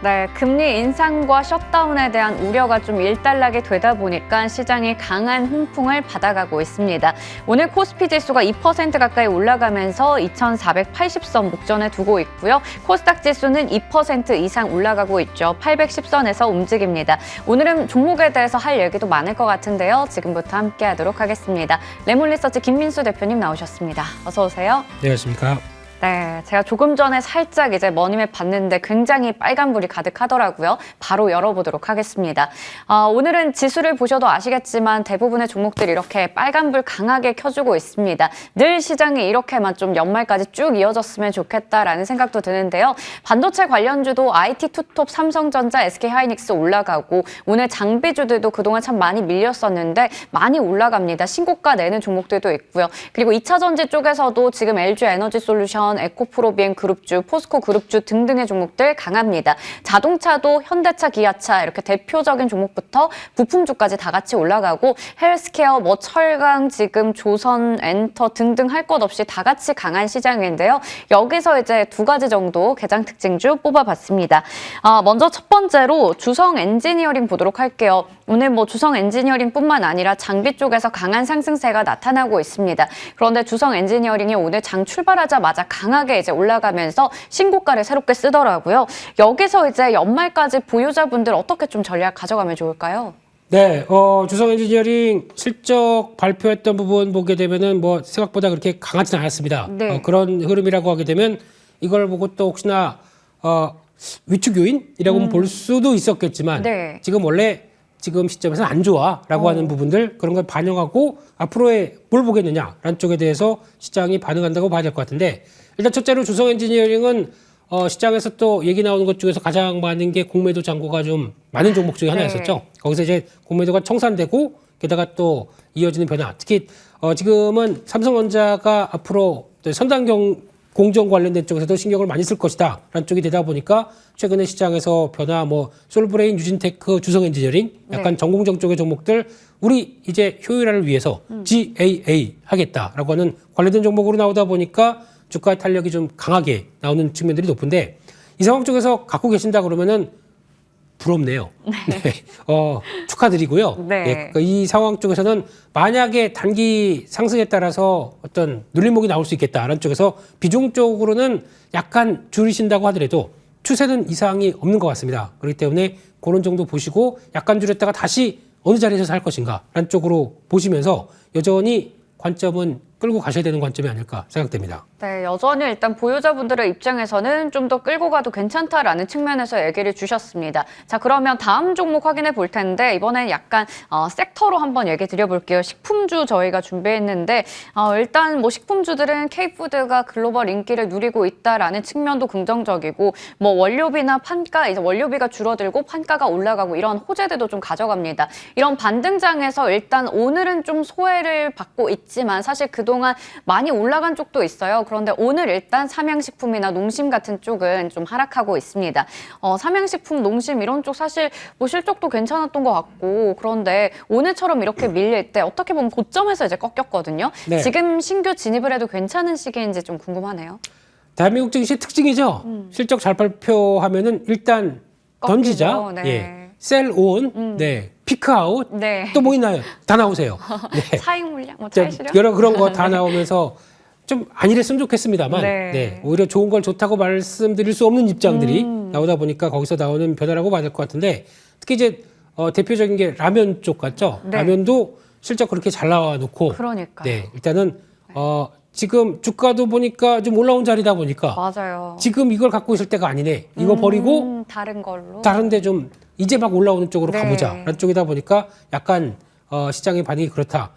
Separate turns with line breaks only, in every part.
네, 금리 인상과 셧다운에 대한 우려가 좀 일단락이 되다 보니까 시장이 강한 훈풍을 받아가고 있습니다. 오늘 코스피 지수가 2% 가까이 올라가면서 2,480선 목전에 두고 있고요. 코스닥 지수는 2% 이상 올라가고 있죠. 810선에서 움직입니다. 오늘은 종목에 대해서 할 얘기도 많을 것 같은데요. 지금부터 함께 하도록 하겠습니다. 레몬리서치 김민수 대표님 나오셨습니다. 어서 오세요.
안녕하십니까.
네, 제가 조금 전에 살짝 이제 머니맵 봤는데 굉장히 빨간불이 가득하더라고요. 바로 열어보도록 하겠습니다. 오늘은 지수를 보셔도 아시겠지만 대부분의 종목들이 이렇게 빨간불 강하게 켜주고 있습니다. 늘 시장이 이렇게만 좀 연말까지 쭉 이어졌으면 좋겠다라는 생각도 드는데요. 반도체 관련주도 IT 투톱, 삼성전자, SK하이닉스 올라가고 오늘 장비주들도 그동안 참 많이 밀렸었는데 많이 올라갑니다. 신고가 내는 종목들도 있고요. 그리고 2차 전지 쪽에서도 지금 LG 에너지솔루션, 에코프로비엠 그룹주, 포스코 그룹주 등등의 종목들 강합니다. 자동차도 현대차, 기아차 이렇게 대표적인 종목부터 부품주까지 다 같이 올라가고 헬스케어, 뭐 철강, 지금 조선, 엔터 등등 할 것 없이 다 같이 강한 시장인데요. 여기서 이제 두 가지 정도 개장 특징주 뽑아봤습니다. 먼저 첫 번째로 주성 엔지니어링 보도록 할게요. 오늘 뭐 주성 엔지니어링뿐만 아니라 장비 쪽에서 강한 상승세가 나타나고 있습니다. 그런데 주성 엔지니어링이 오늘 장 출발하자마자 강하게 이제 올라가면서 신고가를 새롭게 쓰더라고요. 여기서 이제 연말까지 보유자분들 어떻게 좀 전략 가져가면 좋을까요?
네, 주성 엔지니어링 실적 발표했던 부분 보게 되면은 뭐 생각보다 그렇게 강하지는 않았습니다.
네.
그런 흐름이라고 하게 되면 이걸 보고 또 혹시나 위축 요인이라고 볼 수도 있었겠지만
네.
지금 원래 지금 시점에서는 안 좋아라고 하는 부분들 그런 걸 반영하고 앞으로의 뭘 보겠느냐라는 쪽에 대해서 시장이 반응한다고 봐야 될 것 같은데 일단 첫째로 주성 엔지니어링은 시장에서 또 얘기 나오는 것 중에서 가장 많은 게 공매도 잔고가 좀 많은 종목 중에 하나였었죠.
네.
거기서 이제 공매도가 청산되고 게다가 또 이어지는 변화. 특히 지금은 삼성전자가 앞으로 선단경 공정 관련된 쪽에서도 신경을 많이 쓸 것이다 라는 쪽이 되다 보니까 최근에 시장에서 변화 뭐 솔브레인, 유진테크, 주성 엔지니어링 약간
네.
전공정 쪽의 종목들 우리 이제 효율화를 위해서 GAA 하겠다라고 하는 관련된 종목으로 나오다 보니까 주가의 탄력이 좀 강하게 나오는 측면들이 높은데 이 상황 쪽에서 갖고 계신다 그러면은 부럽네요. 네. 축하드리고요.
네.
예, 그러니까 이 상황 쪽에서는 만약에 단기 상승에 따라서 어떤 눌림목이 나올 수 있겠다라는 쪽에서 비중 쪽으로는 약간 줄이신다고 하더라도 추세는 이상이 없는 것 같습니다. 그렇기 때문에 그런 정도 보시고 약간 줄였다가 다시 어느 자리에서 살 것인가라는 쪽으로 보시면서 여전히 관점은 끌고 가셔야 되는 관점이 아닐까 생각됩니다.
네, 여전히 일단 보유자분들의 입장에서는 좀 더 끌고 가도 괜찮다라는 측면에서 얘기를 주셨습니다. 자, 그러면 다음 종목 확인해 볼 텐데 이번엔 약간 섹터로 한번 얘기 드려볼게요. 식품주 저희가 준비했는데 일단 뭐 식품주들은 K푸드가 글로벌 인기를 누리고 있다라는 측면도 긍정적이고 뭐 원료비나 판가, 이제 원료비가 줄어들고 판가가 올라가고 이런 호재들도 좀 가져갑니다. 이런 반등장에서 일단 오늘은 좀 소외를 받고 있지만 사실 그동안 많이 올라간 쪽도 있어요. 그런데 오늘 일단 삼양식품이나 농심 같은 쪽은 좀 하락하고 있습니다. 삼양식품, 농심 이런 쪽 사실 뭐 실적도 괜찮았던 것 같고 그런데 오늘처럼 이렇게 밀릴 때 어떻게 보면 고점에서 이제 꺾였거든요.
네.
지금 신규 진입을 해도 괜찮은 시기인지 좀 궁금하네요.
대한민국 증시의 특징이죠. 실적 잘 발표하면은 일단 던지자.
꺾이죠. 네.
예. 셀온, 네. 피크아웃.
네.
또 뭐 있나요? 다 나오세요. 네.
차익 물량, 뭐
자,
차익 실현?
여러 그런 거 다 나오면서 좀 안 이랬으면 좋겠습니다만
네.
네. 오히려 좋은 걸 좋다고 말씀드릴 수 없는 입장들이 나오다 보니까 거기서 나오는 변화라고 봐야 될 것 같은데 특히 이제 대표적인 게 라면 쪽 같죠.
네.
라면도 실적 그렇게 잘 나와 놓고
그러니까요.
네. 일단은 지금 주가도 보니까 좀 올라온 자리다 보니까
맞아요.
지금 이걸 갖고 있을 때가 아니네. 이거 버리고
다른 걸로.
다른데 좀 이제 막 올라오는 쪽으로
네.
가보자라는 쪽이다 보니까 약간 시장의 반응이 그렇다.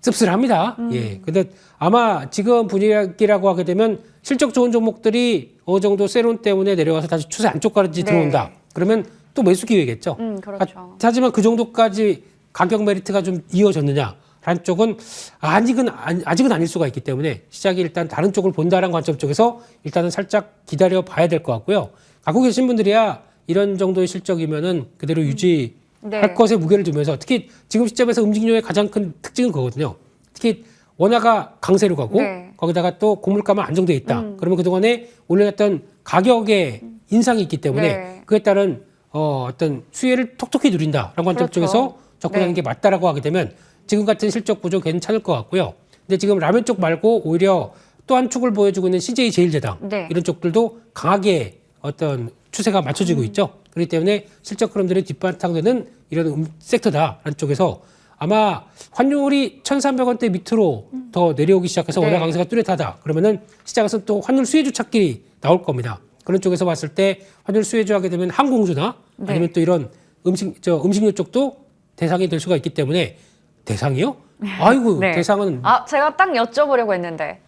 씁쓸합니다. 예. 근데 아마 지금 분위기라고 하게 되면 실적 좋은 종목들이 어느 정도 세론 때문에 내려와서 다시 추세 안쪽까지
네.
들어온다. 그러면 또 매수 기회겠죠.
그렇죠.
하지만 그 정도까지 가격 메리트가 좀 이어졌느냐라는 쪽은 아직은 아닐 수가 있기 때문에 시작이 일단 다른 쪽을 본다라는 관점 쪽에서 일단은 살짝 기다려 봐야 될 것 같고요. 갖고 계신 분들이야 이런 정도의 실적이면은 그대로 유지할
네.
것에 무게를 두면서 특히 지금 시점에서 움직임의 가장 큰 특징은 그거거든요. 특히 원화가 강세로 가고
네.
거기다가 또 고물가만 안정돼 있다. 그러면 그동안에 올려놨던 가격의 인상이 있기 때문에
네.
그에 따른 어떤 수혜를 톡톡히 누린다라는 관점
그렇죠.
쪽에서 접근하는
네.
게 맞다라고 하게 되면 지금 같은 실적 구조 괜찮을 것 같고요. 근데 지금 라면 쪽 말고 오히려 또 한 축을 보여주고 있는 CJ 제일제당
네.
이런 쪽들도 강하게 어떤 추세가 맞춰지고 있죠. 그렇기 때문에 실적 흐름들이 뒷바탕되는 이런 섹터다라는 쪽에서 아마 환율이 1,300원대 밑으로 더 내려오기 시작해서
네.
원화 강세가 뚜렷하다. 그러면은 시장에서 또 환율 수혜주 찾기 나올 겁니다. 그런 쪽에서 봤을 때 환율 수혜주 하게 되면 항공주나
네.
아니면 또 이런 음식료 쪽도 대상이 될 수가 있기 때문에 대상이요? 아이고
네.
대상은
제가 딱 여쭤보려고 했는데.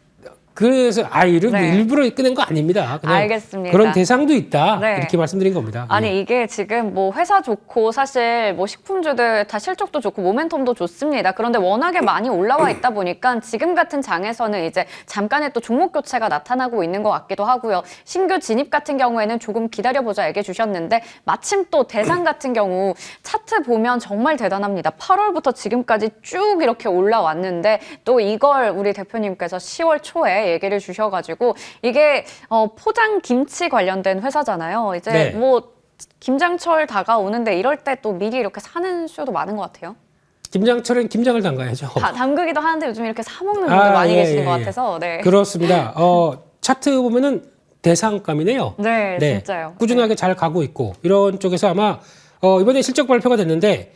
그래서
네.
일부러 꺼낸 거 아닙니다. 그냥
알겠습니다.
그런 대상도 있다
네.
이렇게 말씀드린 겁니다. 예.
아니 이게 지금 뭐 회사 좋고 사실 뭐 식품주들 다 실적도 좋고 모멘텀도 좋습니다. 그런데 워낙에 많이 올라와 있다 보니까 지금 같은 장에서는 이제 잠깐의 또 종목 교체가 나타나고 있는 것 같기도 하고요. 신규 진입 같은 경우에는 조금 기다려보자 얘기해 주셨는데 마침 또 대상 같은 경우 차트 보면 정말 대단합니다. 8월부터 지금까지 쭉 이렇게 올라왔는데 또 이걸 우리 대표님께서 10월 초에 얘기를 주셔가지고 이게 포장 김치 관련된 회사잖아요. 이제
네.
뭐 김장철 다가오는데 이럴 때 또 미리 이렇게 사는 수요도 많은 것 같아요.
김장철엔 김장을 담가야죠.
담그기도 하는데 요즘 이렇게 사 먹는 분들 많이 계시는 것 같아서 네.
그렇습니다. 차트 보면은 대상감이네요.
네, 진짜요.
꾸준하게 잘 가고 있고 이런 쪽에서 아마 이번에 실적 발표가 됐는데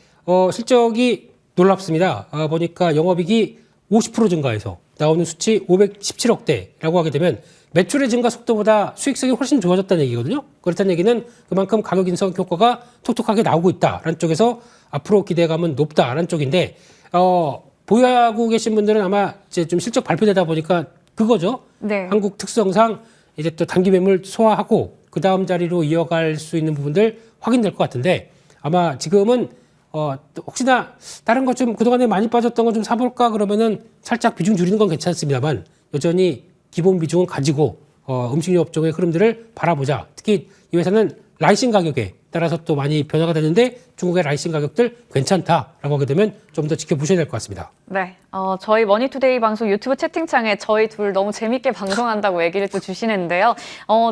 실적이 놀랍습니다. 보니까 영업이익이 50% 증가해서 나오는 수치 517억대라고 하게 되면 매출의 증가 속도보다 수익성이 훨씬 좋아졌다는 얘기거든요. 그렇다는 얘기는 그만큼 가격 인상 효과가 톡톡하게 나오고 있다라는 쪽에서 앞으로 기대감은 높다라는 쪽인데 보유하고 계신 분들은 아마 이제 좀 실적 발표되다 보니까 그거죠.
네.
한국 특성상 이제 또 단기 매물 소화하고 그 다음 자리로 이어갈 수 있는 부분들 확인될 것 같은데 아마 지금은 또 혹시나 다른 것 좀 그동안에 많이 빠졌던 거 좀 사볼까 그러면은 살짝 비중 줄이는 건 괜찮습니다만 여전히 기본 비중은 가지고 음식료 업종의 흐름들을 바라보자. 특히 이 회사는 라이신 가격에 따라서 또 많이 변화가 되는데 중국의 라이신 가격들 괜찮다라고 하게 되면 좀 더 지켜보셔야 될 것 같습니다.
네, 저희 머니투데이 방송 유튜브 채팅창에 저희 둘 너무 재밌게 방송한다고 얘기를 또 주시는데요.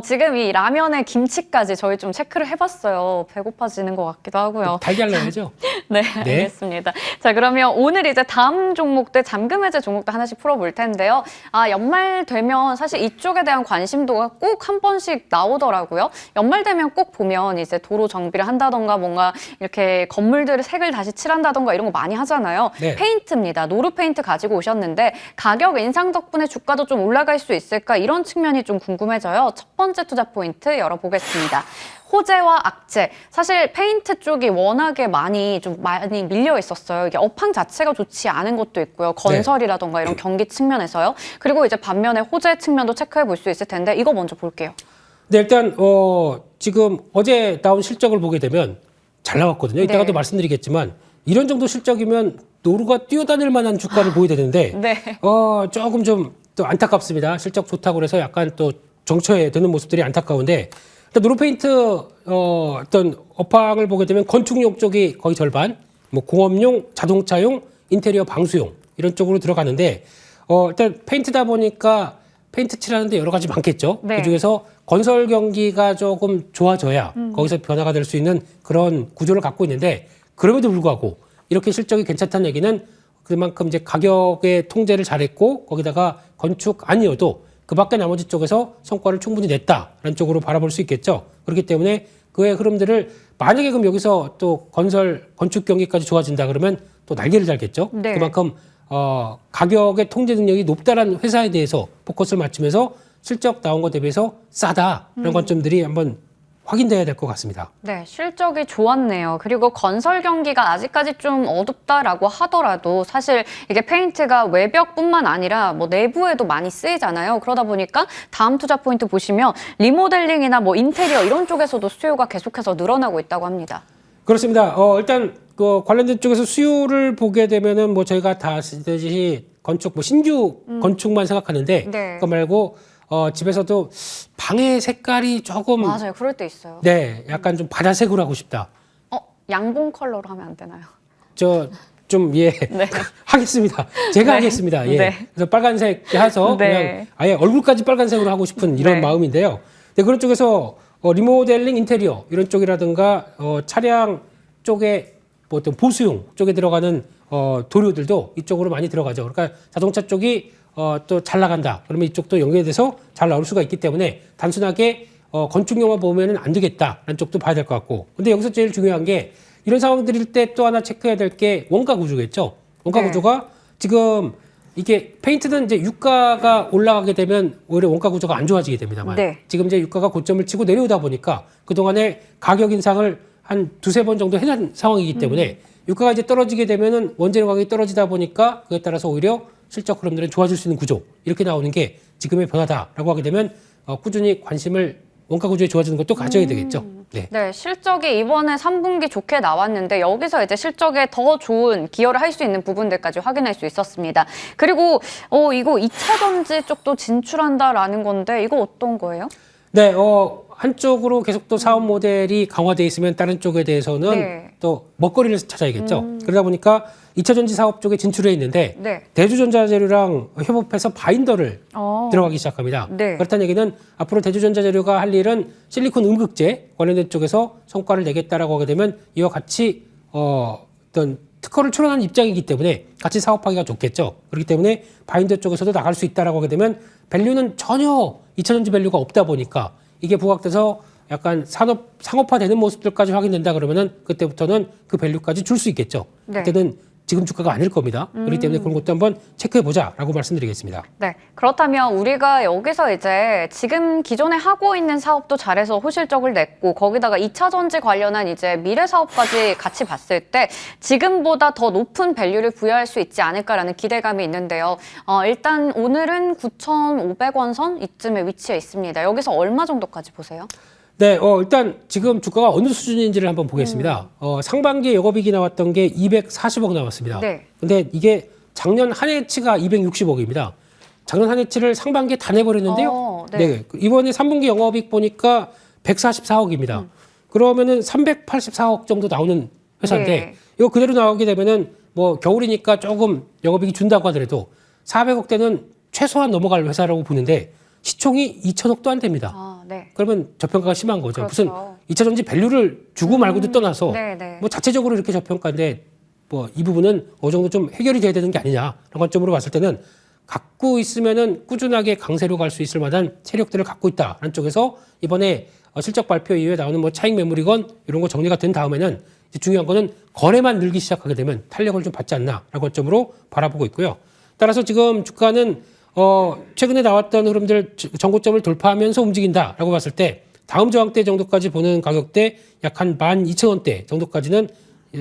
지금 이 라면에 김치까지 저희 좀 체크를 해봤어요. 배고파지는 것 같기도 하고요.
달걀 넣어야죠.
네, 알겠습니다. 자, 그러면 오늘 이제 다음 종목들 잠금 해제 종목도 하나씩 풀어볼 텐데요. 연말 되면 사실 이쪽에 대한 관심도가 꼭 한 번씩 나오더라고요. 연말 되면 꼭 보면 이제 도로 정비를 한다던가 뭔가 이렇게 건물들을 색을 다시 칠한다던가 이런 거 많이 하잖아요.
네.
페인트입니다. 노루 페인트 가지고 오셨는데 가격 인상 덕분에 주가도 좀 올라갈 수 있을까 이런 측면이 좀 궁금해져요. 첫 번째 투자 포인트 열어보겠습니다. 호재와 악재. 사실 페인트 쪽이 워낙에 많이 밀려 있었어요. 이게 업황 자체가 좋지 않은 것도 있고요. 건설이라던가 이런 경기 측면에서요. 그리고 이제 반면에 호재 측면도 체크해 볼 수 있을 텐데 이거 먼저 볼게요.
네, 일단 지금 어제 나온 실적을 보게 되면 잘 나왔거든요. 이따가도
네.
말씀드리겠지만 이런 정도 실적이면 노루가 뛰어다닐 만한 주가를 보여야 되는데
네.
조금 좀 또 안타깝습니다. 실적 좋다고 그래서 약간 또 정처에 드는 모습들이 안타까운데 일단 노루페인트 어떤 업황을 보게 되면 건축용 쪽이 거의 절반, 뭐 공업용, 자동차용, 인테리어 방수용 이런 쪽으로 들어가는데 일단 페인트다 보니까 페인트 칠하는데 여러 가지 많겠죠.
네.
그중에서 건설 경기가 조금 좋아져야 거기서 변화가 될 수 있는 그런 구조를 갖고 있는데 그럼에도 불구하고 이렇게 실적이 괜찮다는 얘기는 그만큼 이제 가격의 통제를 잘했고 거기다가 건축 아니어도 그 밖에 나머지 쪽에서 성과를 충분히 냈다라는 쪽으로 바라볼 수 있겠죠. 그렇기 때문에 그의 흐름들을 만약에 그럼 여기서 또 건축 경기까지 좋아진다 그러면 또 날개를 달겠죠.
네.
그만큼 가격의 통제 능력이 높다라는 회사에 대해서 포커스를 맞추면서 실적 나온 것 대비해서 싸다라는 관점들이 한번 확인돼야 될 것 같습니다.
네, 실적이 좋았네요. 그리고 건설 경기가 아직까지 좀 어둡다라고 하더라도 사실 이게 페인트가 외벽뿐만 아니라 뭐 내부에도 많이 쓰이잖아요. 그러다 보니까 다음 투자 포인트 보시면 리모델링이나 뭐 인테리어 이런 쪽에서도 수요가 계속해서 늘어나고 있다고 합니다.
그렇습니다. 일단 그 관련된 쪽에서 수요를 보게 되면은 뭐 저희가 다 아시듯이 건축 뭐 신규 건축만 생각하는데
네.
그거 말고 집에서도 방의 색깔이 조금
맞아요. 그럴 때 있어요.
네, 약간 좀 바다색으로 하고 싶다.
양봉 컬러로 하면 안 되나요?
네. 하겠습니다. 제가
네.
하겠습니다. 예.
네.
그래서 빨간색 해서
네.
그냥 아예 얼굴까지 빨간색으로 하고 싶은 이런
네.
마음인데요. 네, 그런 쪽에서 리모델링 인테리어 이런 쪽이라든가 차량 쪽에 뭐 어떤 보수용 쪽에 들어가는 도료들도 이쪽으로 많이 들어가죠. 그러니까 자동차 쪽이 또 잘 나간다. 그러면 이쪽도 연계돼서 잘 나올 수가 있기 때문에 단순하게 건축용만 보면은 안 되겠다라는 쪽도 봐야 될 것 같고. 근데 여기서 제일 중요한 게 이런 상황들일 때 또 하나 체크해야 될 게 원가 구조겠죠. 원가
네.
구조가 지금 이게 페인트는 이제 유가가 올라가게 되면 오히려 원가 구조가 안 좋아지게 됩니다만
네.
지금 이제 유가가 고점을 치고 내려오다 보니까 그동안에 가격 인상을 한 두세 번 정도 해놓은 상황이기 때문에 유가가 이제 떨어지게 되면은 원재료 가격이 떨어지다 보니까 그에 따라서 오히려 실적 흐름들은 좋아질 수 있는 구조 이렇게 나오는 게 지금의 변화다라고 하게 되면 꾸준히 관심을 원가 구조에 좋아지는 것도 가져야 되겠죠. 네.
네, 실적이 이번에 3분기 좋게 나왔는데 여기서 이제 실적에 더 좋은 기여를 할 수 있는 부분들까지 확인할 수 있었습니다. 그리고 이거 2차 전지 쪽도 진출한다라는 건데 이거 어떤 거예요?
네, 한쪽으로 계속 또 사업 모델이 강화돼 있으면 다른 쪽에 대해서는
네.
또 먹거리를 찾아야겠죠. 그러다 보니까 2차 전지 사업 쪽에 진출해 있는데
네.
대주전자재료랑 협업해서 바인더를 들어가기 시작합니다.
네.
그렇다는 얘기는 앞으로 대주전자재료가 할 일은 실리콘 음극재 관련된 쪽에서 성과를 내겠다라고 하게 되면 이와 같이 어떤 특허를 출원하는 입장이기 때문에 같이 사업하기가 좋겠죠. 그렇기 때문에 바인더 쪽에서도 나갈 수 있다라고 하게 되면 밸류는 전혀 2차 전지 밸류가 없다 보니까 이게 부각돼서 약간 상업화되는 모습들까지 확인된다 그러면은 그때부터는 그 밸류까지 줄 수 있겠죠.
네.
그때는 지금 주가가 아닐 겁니다. 그렇기 때문에 그런 것도 한번 체크해보자라고 말씀드리겠습니다.
네, 그렇다면 우리가 여기서 이제 지금 기존에 하고 있는 사업도 잘해서 호실적을 냈고 거기다가 2차 전지 관련한 이제 미래 사업까지 같이 봤을 때 지금보다 더 높은 밸류를 부여할 수 있지 않을까라는 기대감이 있는데요. 일단 오늘은 9,500원 선 이쯤에 위치해 있습니다. 여기서 얼마 정도까지 보세요?
네, 일단 지금 주가가 어느 수준인지를 한번 보겠습니다. 상반기에 영업이익이 나왔던 게 240억 나왔습니다.
네.
근데 이게 작년 한 해치가 260억입니다. 작년 한 해치를 상반기에 다 내버렸는데요.
네.
이번에 3분기 영업이익 보니까 144억입니다. 그러면은 384억 정도 나오는 회사인데
네.
이거 그대로 나오게 되면은 뭐 겨울이니까 조금 영업이익이 준다고 하더라도 400억대는 최소한 넘어갈 회사라고 보는데 시총이 2천억도 안 됩니다.
네.
그러면 저평가가 심한 거죠.
그렇죠.
무슨 2차 전지 밸류를 주고 말고도 떠나서
네.
뭐 자체적으로 이렇게 저평가인데 뭐 이 부분은 어느 정도 좀 해결이 돼야 되는 게 아니냐라는 관점으로 봤을 때는 갖고 있으면은 꾸준하게 강세로 갈 수 있을 만한 세력들을 갖고 있다라는 쪽에서 이번에 실적 발표 이후에 나오는 뭐 차익 매물이건 이런 거 정리가 된 다음에는 이제 중요한 거는 거래만 늘기 시작하게 되면 탄력을 좀 받지 않나라는 관점으로 바라보고 있고요. 따라서 지금 주가는 최근에 나왔던 흐름들 전고점을 돌파하면서 움직인다라고 봤을 때 다음 저항대 정도까지 보는 가격대 약 한 12,000원대 정도까지는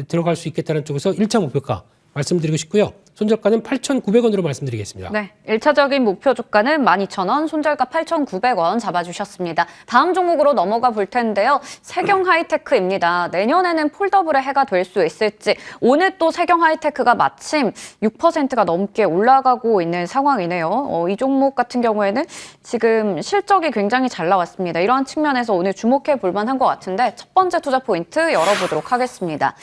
들어갈 수 있겠다는 쪽에서 1차 목표가 말씀드리고 싶고요. 손절가는 8,900원으로 말씀드리겠습니다.
네, 1차적인 목표 주가는 12,000원, 손절가 8,900원 잡아주셨습니다. 다음 종목으로 넘어가 볼 텐데요. 세경 하이테크입니다. 내년에는 폴더블의 해가 될 수 있을지 오늘 또 세경 하이테크가 마침 6%가 넘게 올라가고 있는 상황이네요. 이 종목 같은 경우에는 지금 실적이 굉장히 잘 나왔습니다. 이러한 측면에서 오늘 주목해 볼 만한 것 같은데 첫 번째 투자 포인트 열어보도록 하겠습니다.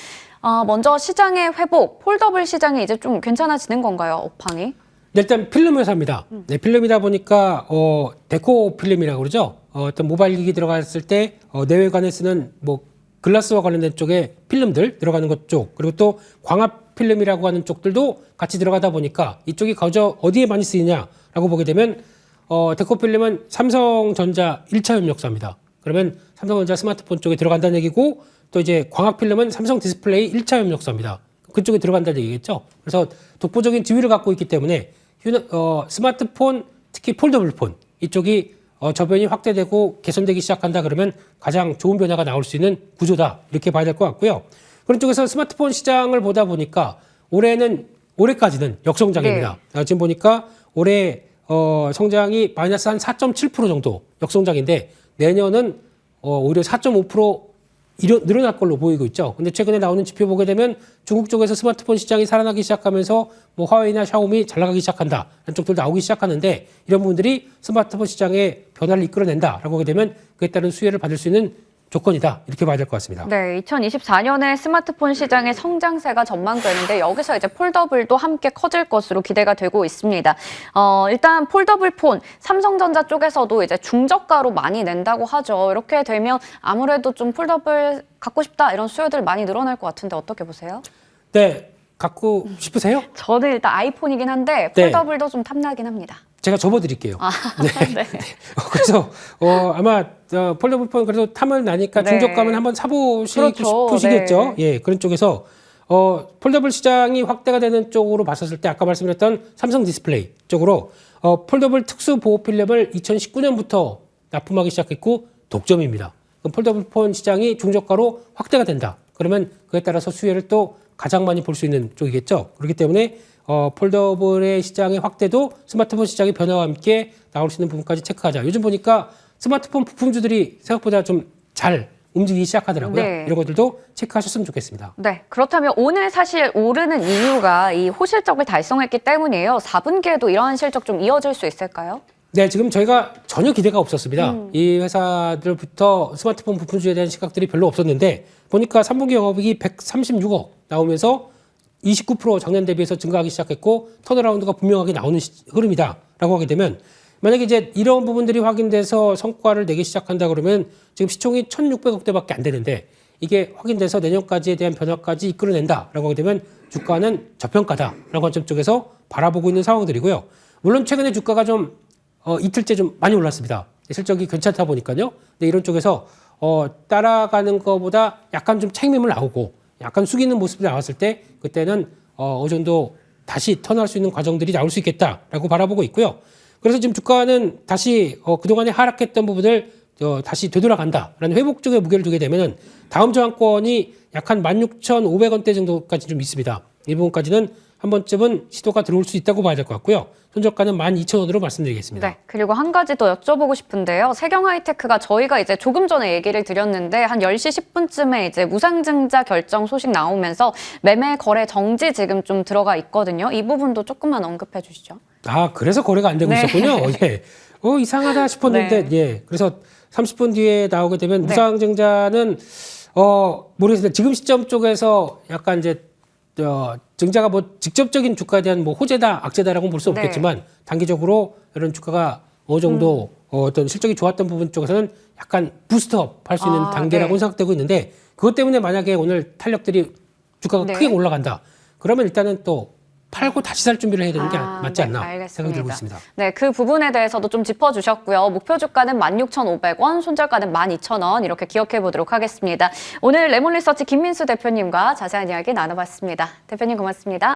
먼저 시장의 회복, 폴더블 시장이 이제 좀 괜찮아지는 건가요, 업황이?
네, 일단 필름 회사입니다. 네, 필름이다 보니까 데코 필름이라고 그러죠. 어떤 모바일 기기 들어갔을 때 내외관에 쓰는 뭐 글라스와 관련된 쪽에 필름들 들어가는 것 쪽, 그리고 또 광합 필름이라고 하는 쪽들도 같이 들어가다 보니까 이쪽이 거저 어디에 많이 쓰이냐라고 보게 되면 데코 필름은 삼성전자 1차 협력사입니다. 그러면 삼성전자 스마트폰 쪽에 들어간다는 얘기고 또 이제 광학 필름은 삼성 디스플레이 1차 협력사입니다. 그쪽에 들어간다는 얘기겠죠. 그래서 독보적인 지위를 갖고 있기 때문에 스마트폰, 특히 폴더블 폰 이쪽이 저변이 확대되고 개선되기 시작한다 그러면 가장 좋은 변화가 나올 수 있는 구조다 이렇게 봐야 될 것 같고요. 그런 쪽에서 스마트폰 시장을 보다 보니까 올해까지는 역성장입니다. 지금 보니까 올해 성장이 마이너스 한 4.7% 정도 역성장인데 내년은 오히려 4.5% 늘어날 걸로 보이고 있죠. 근데 최근에 나오는 지표 보게 되면 중국 쪽에서 스마트폰 시장이 살아나기 시작하면서 뭐 화웨이나 샤오미 잘 나가기 시작한다. 이런 쪽들 나오기 시작하는데 이런 부분들이 스마트폰 시장의 변화를 이끌어낸다라고 하게 되면 그에 따른 수혜를 받을 수 있는 조건이다. 이렇게 봐야 될 것 같습니다.
네, 2024년에 스마트폰 시장의 성장세가 전망되는데 여기서 이제 폴더블도 함께 커질 것으로 기대가 되고 있습니다. 일단 폴더블 폰, 삼성전자 쪽에서도 이제 중저가로 많이 낸다고 하죠. 이렇게 되면 아무래도 좀 폴더블 갖고 싶다 이런 수요들 많이 늘어날 것 같은데 어떻게 보세요?
네, 갖고 싶으세요?
저는 일단 아이폰이긴 한데
네.
폴더블도 좀 탐나긴 합니다.
제가 접어드릴게요. 네.
네.
그래서 아마 폴더블 폰 그래도 탐을 나니까
네.
중저가면 한번 사보시고
그렇죠.
싶으시겠죠.
네.
예, 그런 쪽에서 폴더블 시장이 확대가 되는 쪽으로 봤었을 때 아까 말씀드렸던 삼성 디스플레이 쪽으로 폴더블 특수 보호 필름을 2019년부터 납품하기 시작했고 독점입니다. 그럼 폴더블 폰 시장이 중저가로 확대가 된다. 그러면 그에 따라서 수혜를 또 가장 많이 볼 수 있는 쪽이겠죠. 그렇기 때문에 폴더블의 시장의 확대도 스마트폰 시장의 변화와 함께 나올 수 있는 부분까지 체크하자. 요즘 보니까 스마트폰 부품주들이 생각보다 좀 잘 움직이기 시작하더라고요.
네.
이런 것들도 체크하셨으면 좋겠습니다.
네, 그렇다면 오늘 사실 오르는 이유가 이 호실적을 달성했기 때문이에요. 4분기에도 이러한 실적 좀 이어질 수 있을까요?
네, 지금 저희가 전혀 기대가 없었습니다. 이 회사들부터 스마트폰 부품주에 대한 시각들이 별로 없었는데 보니까 3분기 영업이익이 136억 나오면서 29% 작년 대비해서 증가하기 시작했고 턴어라운드가 분명하게 나오는 흐름이다라고 하게 되면 만약에 이제 이런 부분들이 확인돼서 성과를 내기 시작한다 그러면 지금 시총이 1,600억대밖에 안 되는데 이게 확인돼서 내년까지에 대한 변화까지 이끌어낸다라고 하게 되면 주가는 저평가다라는 관점 쪽에서 바라보고 있는 상황들이고요. 물론 최근에 주가가 좀 이틀째 좀 많이 올랐습니다. 실적이 괜찮다 보니까요. 근데 이런 쪽에서 따라가는 것보다 약간 좀 책임을 나오고 약간 숙이는 모습이 나왔을 때 그때는 어느 정도 다시 턴할 수 있는 과정들이 나올 수 있겠다라고 바라보고 있고요. 그래서 지금 주가는 다시 그동안에 하락했던 부분을 다시 되돌아간다라는 회복 쪽에 무게를 두게 되면은 다음 저항권이 약 한 16,500원대 정도까지 좀 있습니다. 이 부분까지는 한 번쯤은 시도가 들어올 수 있다고 봐야 될 것 같고요. 손절가는 12,000원으로 말씀드리겠습니다.
네, 그리고 한 가지 더 여쭤보고 싶은데요. 세경하이테크가 저희가 이제 조금 전에 얘기를 드렸는데 한 10시 10분쯤에 이제 무상증자 결정 소식 나오면서 매매 거래 정지 지금 좀 들어가 있거든요. 이 부분도 조금만 언급해 주시죠.
아, 그래서 거래가 안 되고
네.
있었군요. 예. 이상하다 싶었는데,
네.
예. 그래서 30분 뒤에 나오게 되면
네.
무상증자는, 모르겠습니다. 지금 시점 쪽에서 약간 이제, 증자가 뭐 직접적인 주가에 대한 뭐 호재다, 악재다라고는 볼 수
네.
없겠지만, 단기적으로 이런 주가가 어느 정도 어떤 실적이 좋았던 부분 쪽에서는 약간 부스트업 할 수 있는 단계라고
네.
생각되고 있는데, 그것 때문에 만약에 오늘 탄력들이 주가가
네.
크게 올라간다. 그러면 일단은 또 팔고 다시 살 준비를 해야 되는 게 맞지 않나
알겠습니다.
생각이 들고 있습니다.
네, 그 부분에 대해서도 좀 짚어주셨고요. 목표 주가는 16,500원, 손절가는 12,000원 이렇게 기억해 보도록 하겠습니다. 오늘 레몬리서치 김민수 대표님과 자세한 이야기 나눠봤습니다. 대표님 고맙습니다.